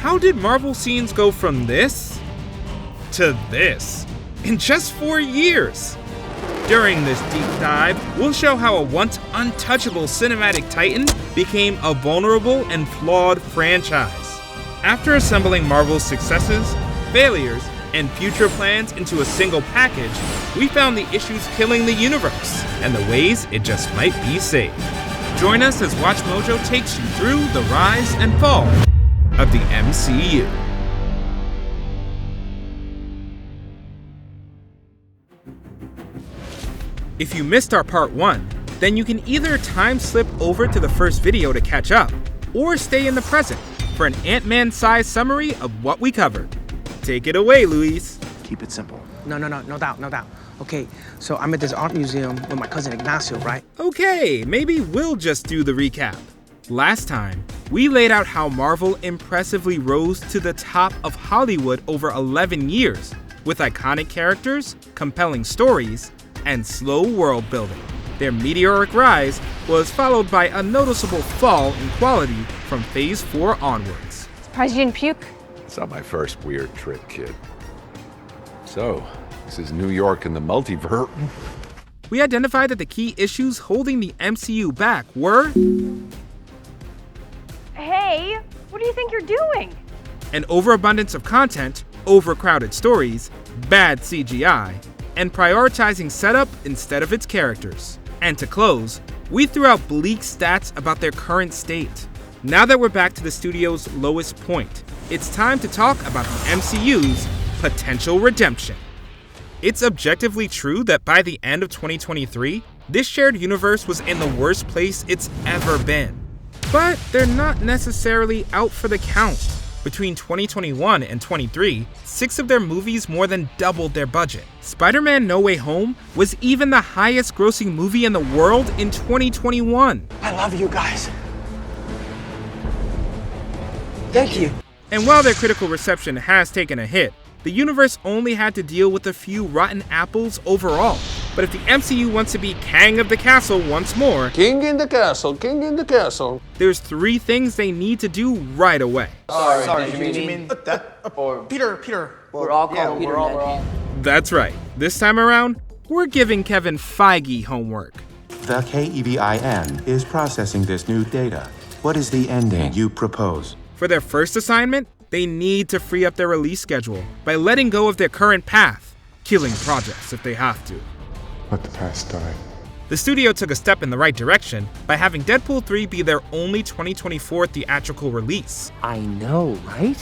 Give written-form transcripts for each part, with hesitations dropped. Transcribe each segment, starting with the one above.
how did Marvel scenes go from this to this in just 4 years? During this deep dive, we'll show how a once untouchable cinematic titan became a vulnerable and flawed franchise. After assembling Marvel's successes, failures, and future plans into a single package, we found the issues killing the universe and the ways it just might be saved. Join us as WatchMojo takes you through the rise and fall of the MCU. If you missed our part 1, then you can either time slip over to the first video to catch up, or stay in the present for an Ant-Man sized summary of what we covered. Take it away, Luis. Keep it simple. No doubt. Okay, so I'm at this art museum with my cousin Ignacio, right? Okay, maybe we'll just do the recap. Last time, we laid out how Marvel impressively rose to the top of Hollywood over 11 years, with iconic characters, compelling stories, and slow world building. Their meteoric rise was followed by a noticeable fall in quality from Phase 4 onwards. Surprised you didn't puke? It's not my first weird trip, kid. So, this is New York and the multiverse. We identified that the key issues holding the MCU back were... Hey, what do you think you're doing? An overabundance of content, overcrowded stories, bad CGI, and prioritizing setup instead of its characters. And to close, we threw out bleak stats about their current state. Now that we're back to the studio's lowest point, it's time to talk about the MCU's potential redemption. It's objectively true that by the end of 2023, this shared universe was in the worst place it's ever been. But they're not necessarily out for the count. Between 2021 and 23, 6 of their movies more than doubled their budget. Spider-Man No Way Home was even the highest grossing movie in the world in 2021. I love you guys. Thank you. And while their critical reception has taken a hit, the universe only had to deal with a few rotten apples overall. But if the MCU wants to be Kang of the Castle once more, King in the castle. there's 3 things they need to do right away. Sorry, you mean Peter. we're all called Peter. That's right. This time around, we're giving Kevin Feige homework. The KEVIN is processing this new data. What is the ending you propose? For their first assignment, they need to free up their release schedule by letting go of their current path, killing projects if they have to. Let the past die. The studio took a step in the right direction by having Deadpool 3 be their only 2024 theatrical release. I know, right?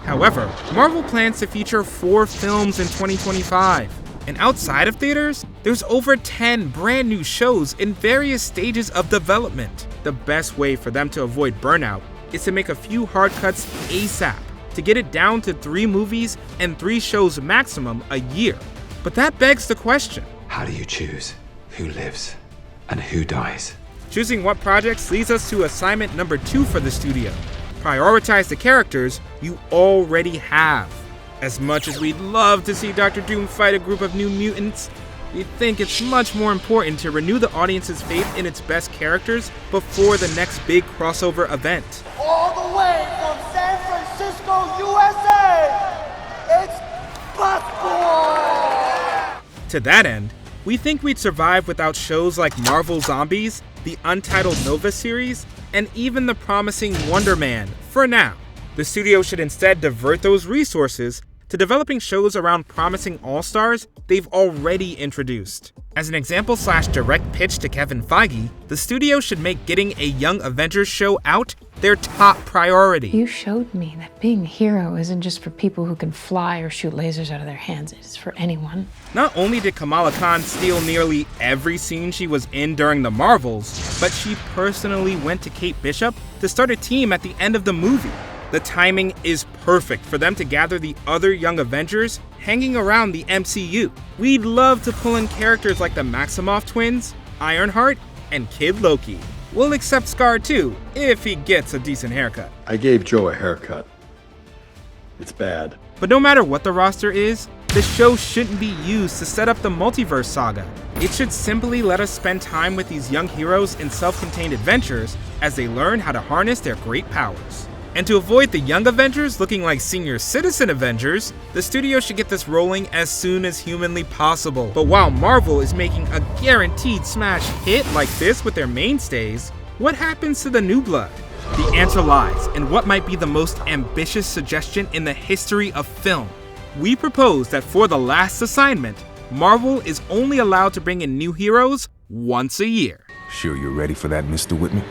However, Marvel plans to feature 4 films in 2025. And outside of theaters, there's over 10 brand new shows in various stages of development. The best way for them to avoid burnout is to make a few hard cuts ASAP to get it down to 3 movies and 3 shows maximum a year. But that begs the question. How do you choose who lives and who dies? Choosing what projects leads us to assignment number 2 for the studio. Prioritize the characters you already have. As much as we'd love to see Dr. Doom fight a group of new mutants, we think it's much more important to renew the audience's faith in its best characters before the next big crossover event. All the way from San Francisco, USA, it's Passport! To that end, we think we'd survive without shows like Marvel Zombies, the untitled Nova series, and even the promising Wonder Man, for now. The studio should instead divert those resources to developing shows around promising all-stars they've already introduced. As an example/direct pitch to Kevin Feige, the studio should make getting a Young Avengers show out their top priority. You showed me that being a hero isn't just for people who can fly or shoot lasers out of their hands, it's for anyone. Not only did Kamala Khan steal nearly every scene she was in during the Marvels, but she personally went to Kate Bishop to start a team at the end of the movie. The timing is perfect for them to gather the other Young Avengers hanging around the MCU. We'd love to pull in characters like the Maximoff twins, Ironheart, and Kid Loki. We'll accept Scar too, if he gets a decent haircut. I gave Joe a haircut. It's bad. But no matter what the roster is, the show shouldn't be used to set up the Multiverse Saga. It should simply let us spend time with these young heroes in self-contained adventures as they learn how to harness their great powers. And to avoid the young Avengers looking like senior citizen Avengers, the studio should get this rolling as soon as humanly possible. But while Marvel is making a guaranteed smash hit like this with their mainstays, what happens to the new blood? The answer lies in what might be the most ambitious suggestion in the history of film. We propose that for the last assignment, Marvel is only allowed to bring in new heroes once a year. Sure you're ready for that, Mr. Whitman?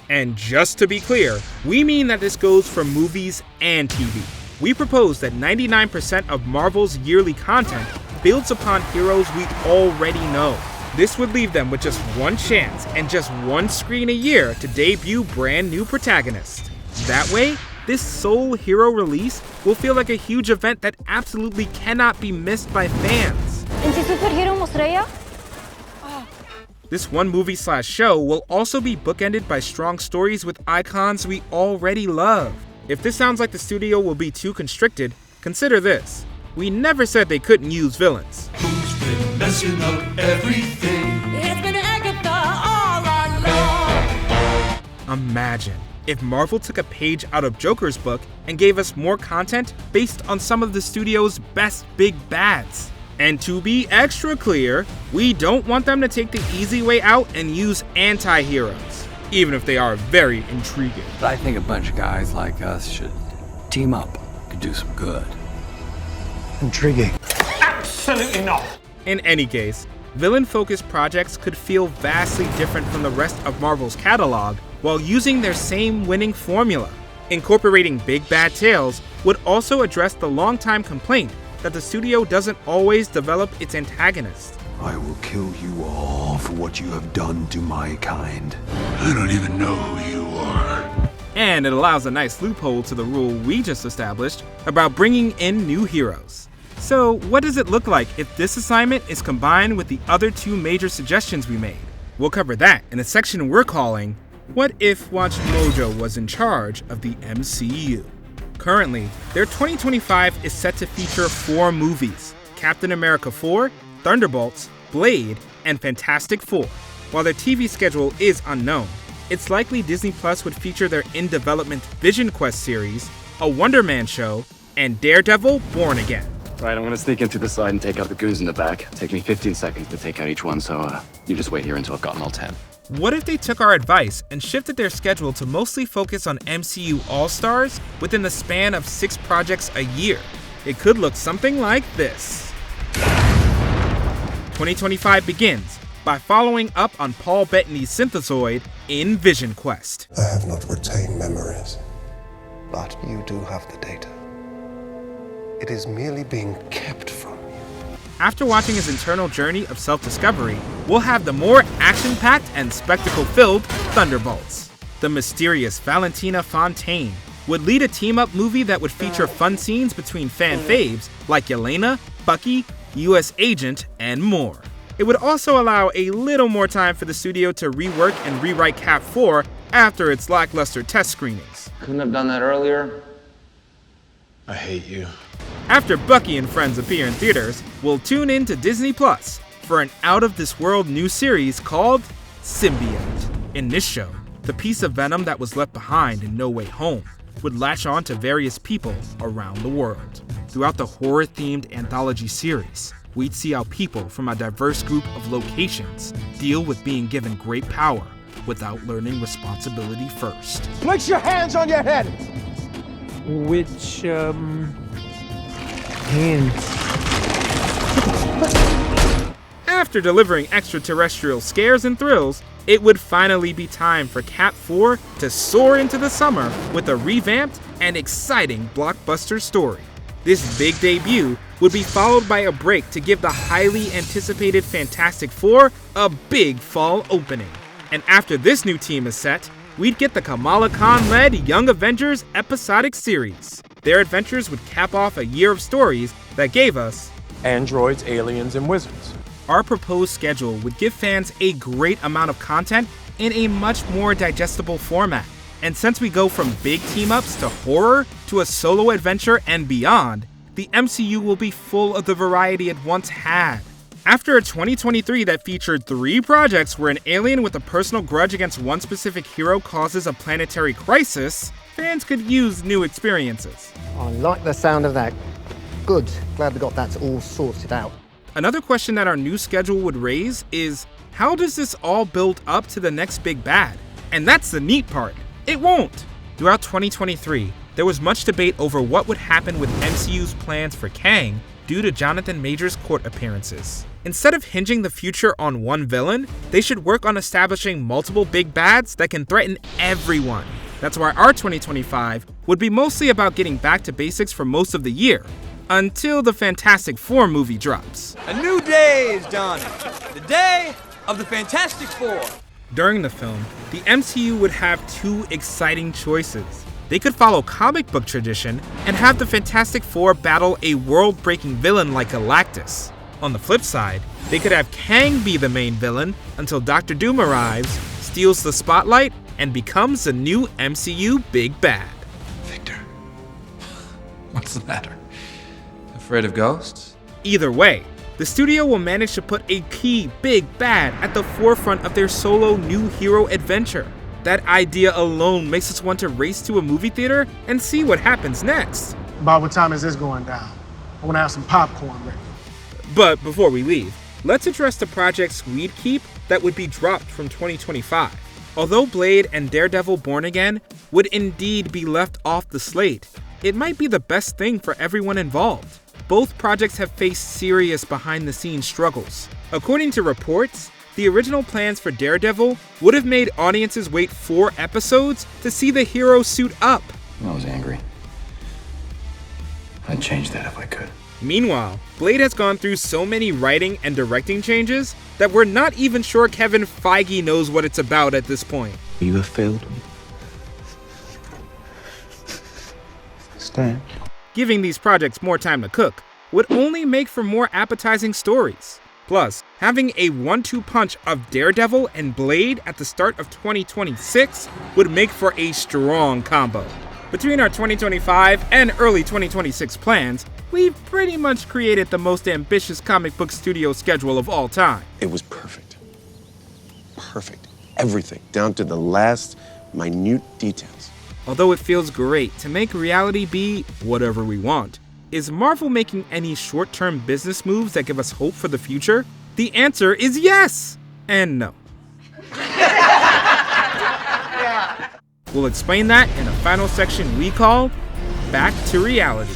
And just to be clear, we mean that this goes for movies and TV. We propose that 99% of Marvel's yearly content builds upon heroes we already know. This would leave them with just one chance and just one screen a year to debut brand new protagonists. That way, this sole hero release will feel like a huge event that absolutely cannot be missed by fans. ¿En si superhero mostraya? This one movie/show will also be bookended by strong stories with icons we already love. If this sounds like the studio will be too constricted, consider this. We never said they couldn't use villains. Who's been messing up everything? It's been Agatha all along. Imagine if Marvel took a page out of Joker's book and gave us more content based on some of the studio's best big bads. And to be extra clear, we don't want them to take the easy way out and use anti-heroes, even if they are very intriguing. But I think a bunch of guys like us should team up, could do some good. Intriguing. Absolutely not. In any case, villain-focused projects could feel vastly different from the rest of Marvel's catalog while using their same winning formula. Incorporating big bad tales would also address the long-time complaint that the studio doesn't always develop its antagonist. I will kill you all for what you have done to my kind. I don't even know who you are. And it allows a nice loophole to the rule we just established about bringing in new heroes. So what does it look like if this assignment is combined with the other two major suggestions we made? We'll cover that in a section we're calling, What If WatchMojo Was in Charge of the MCU? Currently, their 2025 is set to feature 4 movies: Captain America 4, Thunderbolts, Blade, and Fantastic Four. While their TV schedule is unknown, it's likely Disney Plus would feature their in-development Vision Quest series, a Wonder Man show, and Daredevil Born Again. Right, I'm gonna sneak in through the side and take out the goons in the back. Take me 15 seconds to take out each one, so you just wait here until I've gotten all 10. What if they took our advice and shifted their schedule to mostly focus on MCU All-Stars within the span of 6 projects a year? It could look something like this. 2025 begins by following up on Paul Bettany's synthesoid in Vision Quest. I have not retained memories, but you do have the data. It is merely being kept from you. After watching his internal journey of self-discovery, we'll have the more action-packed and spectacle-filled Thunderbolts. The mysterious Valentina Fontaine would lead a team-up movie that would feature fun scenes between fan faves like Yelena, Bucky, US Agent, and more. It would also allow a little more time for the studio to rework and rewrite Cap 4 after its lackluster test screenings. Couldn't have done that earlier. I hate you. After Bucky and friends appear in theaters, we'll tune in to Disney Plus for an out-of-this-world new series called Symbiote. In this show, the piece of venom that was left behind in No Way Home would latch on to various people around the world. Throughout the horror-themed anthology series, we'd see how people from a diverse group of locations deal with being given great power without learning responsibility first. Place your hands on your head! Which, hands? After delivering extraterrestrial scares and thrills, it would finally be time for Cap 4 to soar into the summer with a revamped and exciting blockbuster story. This big debut would be followed by a break to give the highly anticipated Fantastic Four a big fall opening. And after this new team is set, we'd get the Kamala Khan-led Young Avengers episodic series. Their adventures would cap off a year of stories that gave us androids, aliens, and wizards. Our proposed schedule would give fans a great amount of content in a much more digestible format. And since we go from big team-ups to horror to a solo adventure and beyond, the MCU will be full of the variety it once had. After a 2023 that featured 3 projects where an alien with a personal grudge against one specific hero causes a planetary crisis, fans could use new experiences. I like the sound of that. Good. Glad we got that all sorted out. Another question that our new schedule would raise is, how does this all build up to the next big bad? And that's the neat part. It won't. Throughout 2023, there was much debate over what would happen with MCU's plans for Kang due to Jonathan Majors' court appearances. Instead of hinging the future on one villain, they should work on establishing multiple big bads that can threaten everyone. That's why our 2025 would be mostly about getting back to basics for most of the year, until the Fantastic Four movie drops. A new day is dawning. The day of the Fantastic Four. During the film, the MCU would have two exciting choices. They could follow comic book tradition and have the Fantastic Four battle a world-breaking villain like Galactus. On the flip side, they could have Kang be the main villain until Dr. Doom arrives, steals the spotlight, and becomes the new MCU big bad. Victor, what's the matter? Afraid of ghosts? Either way, the studio will manage to put a key big bad at the forefront of their solo new hero adventure. That idea alone makes us want to race to a movie theater and see what happens next. About what time is this going down? I want to have some popcorn ready. But before we leave, let's address the projects we'd keep that would be dropped from 2025. Although Blade and Daredevil Born Again would indeed be left off the slate, it might be the best thing for everyone involved. Both projects have faced serious behind-the-scenes struggles. According to reports, the original plans for Daredevil would have made audiences wait 4 episodes to see the hero suit up. I was angry. I'd change that if I could. Meanwhile, Blade has gone through so many writing and directing changes that we're not even sure Kevin Feige knows what it's about at this point. You have failed me. Stand. Giving these projects more time to cook would only make for more appetizing stories. Plus, having a 1-2 punch of Daredevil and Blade at the start of 2026 would make for a strong combo. Between our 2025 and early 2026 plans, we've pretty much created the most ambitious comic book studio schedule of all time. It was perfect. Perfect. Everything, down to the last minute details. Although it feels great to make reality be whatever we want, is Marvel making any short-term business moves that give us hope for the future? The answer is yes and no. We'll explain that in a final section we call Back to Reality.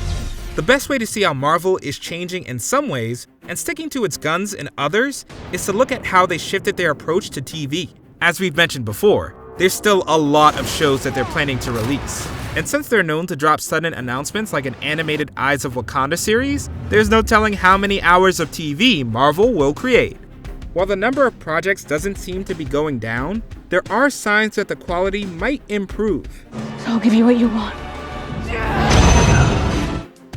The best way to see how Marvel is changing in some ways and sticking to its guns in others is to look at how they shifted their approach to TV. As we've mentioned before, there's still a lot of shows that they're planning to release. And since they're known to drop sudden announcements like an animated Eyes of Wakanda series, there's no telling how many hours of TV Marvel will create. While the number of projects doesn't seem to be going down, there are signs that the quality might improve. So I'll give you what you want.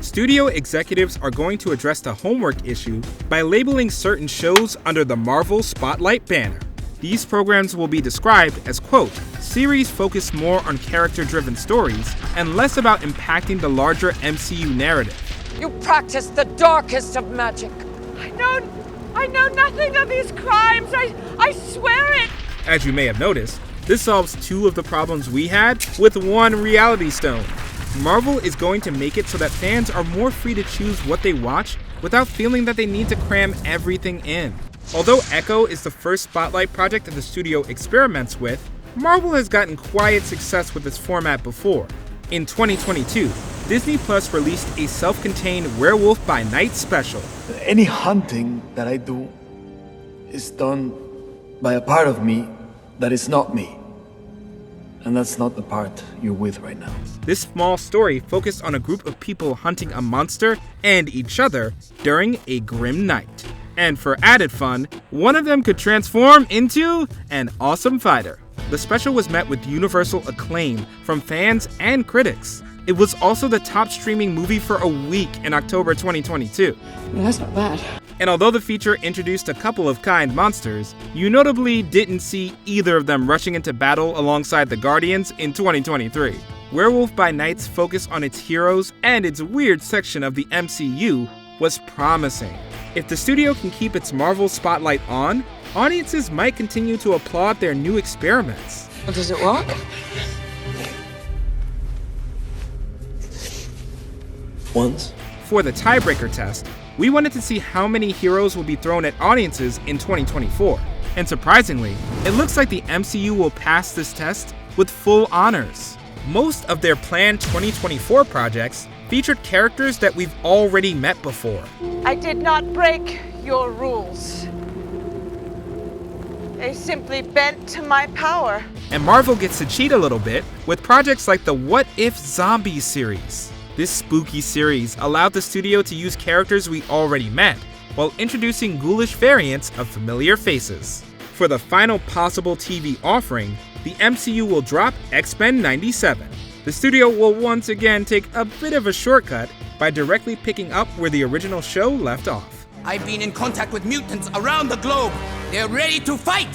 Studio executives are going to address the homework issue by labeling certain shows under the Marvel Spotlight banner. These programs will be described as, quote, series focused more on character-driven stories and less about impacting the larger MCU narrative. You practice the darkest of magic. I know nothing of these crimes. I swear it. As you may have noticed, this solves 2 of the problems we had with 1 reality stone. Marvel is going to make it so that fans are more free to choose what they watch without feeling that they need to cram everything in. Although Echo is the first Spotlight project that the studio experiments with, Marvel has gotten quiet success with this format before. In 2022, Disney Plus released a self-contained Werewolf by Night special. Any hunting that I do is done by a part of me that is not me. And that's not the part you're with right now. This small story focused on a group of people hunting a monster and each other during a grim night. And for added fun, one of them could transform into an awesome fighter. The special was met with universal acclaim from fans and critics. It was also the top streaming movie for a week in October 2022. Yeah, that's not bad. And although the feature introduced a couple of kind monsters, you notably didn't see either of them rushing into battle alongside the Guardians in 2023. Werewolf by Night's focus on its heroes and its weird section of the MCU was promising. If the studio can keep its Marvel spotlight on, audiences might continue to applaud their new experiments. Does it work? once. For the tiebreaker test, we wanted to see how many heroes will be thrown at audiences in 2024. And surprisingly, it looks like the MCU will pass this test with full honors. Most of their planned 2024 projects featured characters that we've already met before. I did not break your rules. They simply bent to my power. And Marvel gets to cheat a little bit with projects like the What If Zombies series. This spooky series allowed the studio to use characters we already met, while introducing ghoulish variants of familiar faces. For the final possible TV offering, the MCU will drop X-Men 97. The studio will once again take a bit of a shortcut by directly picking up where the original show left off. I've been in contact with mutants around the globe. They're ready to fight.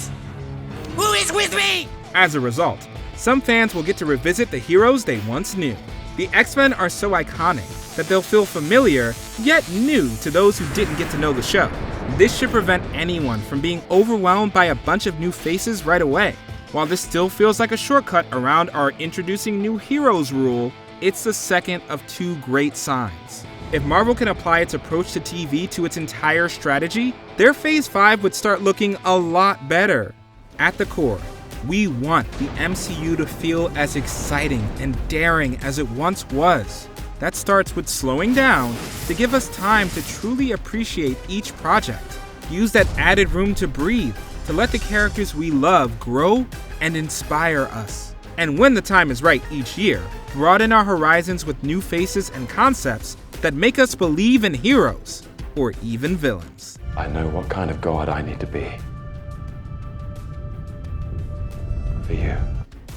Who is with me? As a result, some fans will get to revisit the heroes they once knew. The X-Men are so iconic that they'll feel familiar, yet new to those who didn't get to know the show. This should prevent anyone from being overwhelmed by a bunch of new faces right away. While this still feels like a shortcut around our introducing new heroes rule, it's the second of two great signs. If Marvel can apply its approach to TV to its entire strategy, their Phase 5 would start looking a lot better. At the core, we want the MCU to feel as exciting and daring as it once was. That starts with slowing down to give us time to truly appreciate each project. Use that added room to breathe to let the characters we love grow and inspire us. And when the time is right each year, broaden our horizons with new faces and concepts that make us believe in heroes or even villains. I know what kind of god I need to be. For you.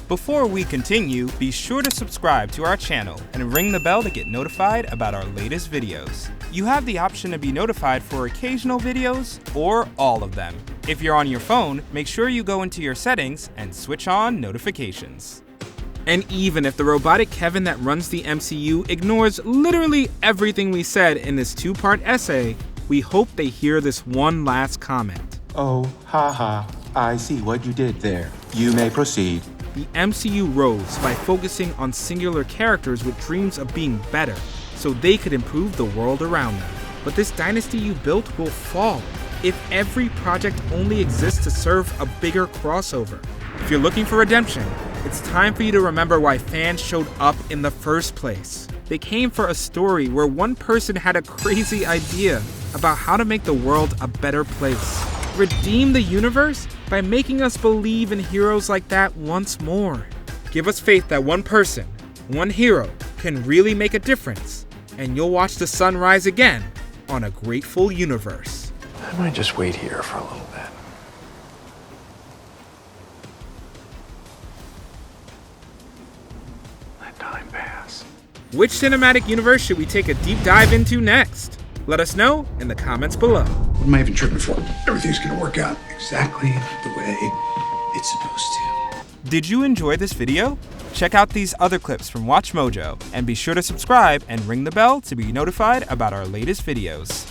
Before we continue, be sure to subscribe to our channel and ring the bell to get notified about our latest videos. You have the option to be notified for occasional videos or all of them. If you're on your phone, make sure you go into your settings and switch on notifications. And even if the robotic Kevin that runs the MCU ignores literally everything we said in this two-part essay, we hope they hear this one last comment. Oh, haha, I see what you did there. You may proceed. The MCU rose by focusing on singular characters with dreams of being better, so they could improve the world around them. But this dynasty you built will fall if every project only exists to serve a bigger crossover. If you're looking for redemption, it's time for you to remember why fans showed up in the first place. They came for a story where one person had a crazy idea about how to make the world a better place. Redeem the universe by making us believe in heroes like that once more. Give us faith that one person, one hero, can really make a difference, and you'll watch the sun rise again on a grateful universe. I might just wait here for a little bit. Let time pass. Which cinematic universe should we take a deep dive into next? Let us know in the comments below. What am I even tripping for? Everything's gonna work out exactly the way it's supposed to. Did you enjoy this video? Check out these other clips from WatchMojo and be sure to subscribe and ring the bell to be notified about our latest videos.